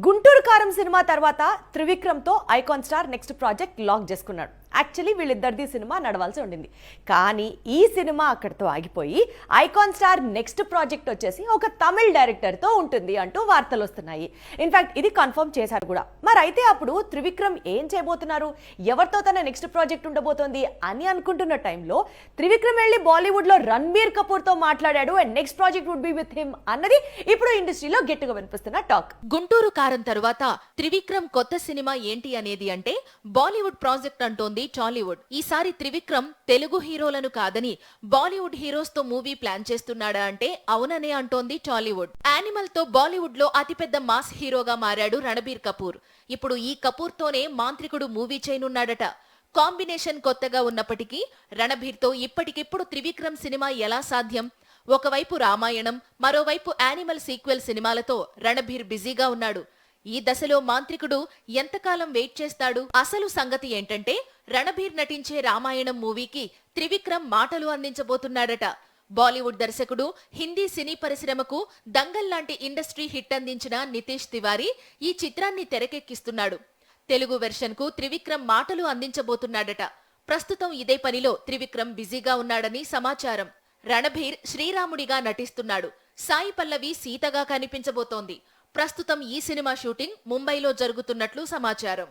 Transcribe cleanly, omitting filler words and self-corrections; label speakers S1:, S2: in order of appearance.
S1: గుంటూరు కారం సినిమా తర్వాత త్రివిక్రమ్తో icon star next project lock చేసుకున్నాడు. యాక్చువల్లీ వీళ్ళిద్దరిది సినిమా నడవాల్సి ఉండింది, కానీ ఈ సినిమా అక్కడితో ఆగిపోయి ఐకాన్ స్టార్ నెక్స్ట్ ప్రాజెక్ట్ వచ్చేసి ఒక తమిళ్ డైరెక్టర్తో ఉంటుంది అంటూ వార్తలు వస్తున్నాయి. ఇన్ఫాక్ట్ ఇది కన్ఫర్మ్ చేశారు కూడా. మరి అయితే అప్పుడు త్రివిక్రమ్ ఏం చేయబోతున్నారు, ఎవరితో తన నెక్స్ట్ ప్రాజెక్ట్ ఉండబోతోంది అని అనుకుంటున్న టైంలో త్రివిక్రమ్ వెళ్ళి బాలీవుడ్ లో రణబీర్ కపూర్ తో మాట్లాడాడు and next project would be with him అన్నది ఇప్పుడు ఇండస్ట్రీలో గట్టిగా వినిపిస్తున్న టాక్.
S2: గుంటూరు కారం తరువాత త్రివిక్రమ్ కొత్త సినిమా ఏంటి అనేది అంటే బాలీవుడ్ ప్రాజెక్ట్ అంటోంది టాలీవుడ్. ఈసారి త్రివిక్రమ్ తెలుగు హీరోలను కాదని బాలీవుడ్ హీరోస్ తో మూవీ ప్లాన్ చేస్తున్నాడా అంటే అవుననే అంటోంది టాలీవుడ్. యానిమల్ తో బాలీవుడ్ లో అతిపెద్ద మాస్ హీరోగా మారాడు రణబీర్ కపూర్. ఇప్పుడు ఈ కపూర్ తోనే మాంత్రికుడు మూవీ చేయనున్నాడట. కాంబినేషన్ కొత్తగా ఉన్నప్పటికీ రణబీర్ తో ఇప్పటికిప్పుడు త్రివిక్రమ్ సినిమా ఎలా సాధ్యం? ఒకవైపు రామాయణం, మరోవైపు యానిమల్ సీక్వెల్ సినిమాలతో రణబీర్ బిజీగా ఉన్నాడు. ఈ దశలో మాంత్రికుడు ఎంతకాలం వెయిట్ చేస్తాడు? అసలు సంగతి ఏంటంటే రణబీర్ నటించే రామాయణం మూవీకి త్రివిక్రమ్ మాటలు అందించబోతున్నాడట. బాలీవుడ్ దర్శకుడు హిందీ సినీ పరిశ్రమకు దంగల్ లాంటి ఇండస్ట్రీ హిట్ అందించిన నితీష్ తివారీ ఈ చిత్రాన్ని తెరకెక్కిస్తున్నాడు. తెలుగు వెర్షన్ కు త్రివిక్రమ్ మాటలు అందించబోతున్నాడట. ప్రస్తుతం ఇదే పనిలో త్రివిక్రమ్ బిజీగా ఉన్నాడని సమాచారం. రణబీర్ శ్రీరాముడిగా నటిస్తున్నాడు. సాయి పల్లవి సీతగా కనిపించబోతోంది. ప్రస్తుతం ఈ సినిమా షూటింగ్ ముంబైలో జరుగుతున్నట్లు సమాచారం.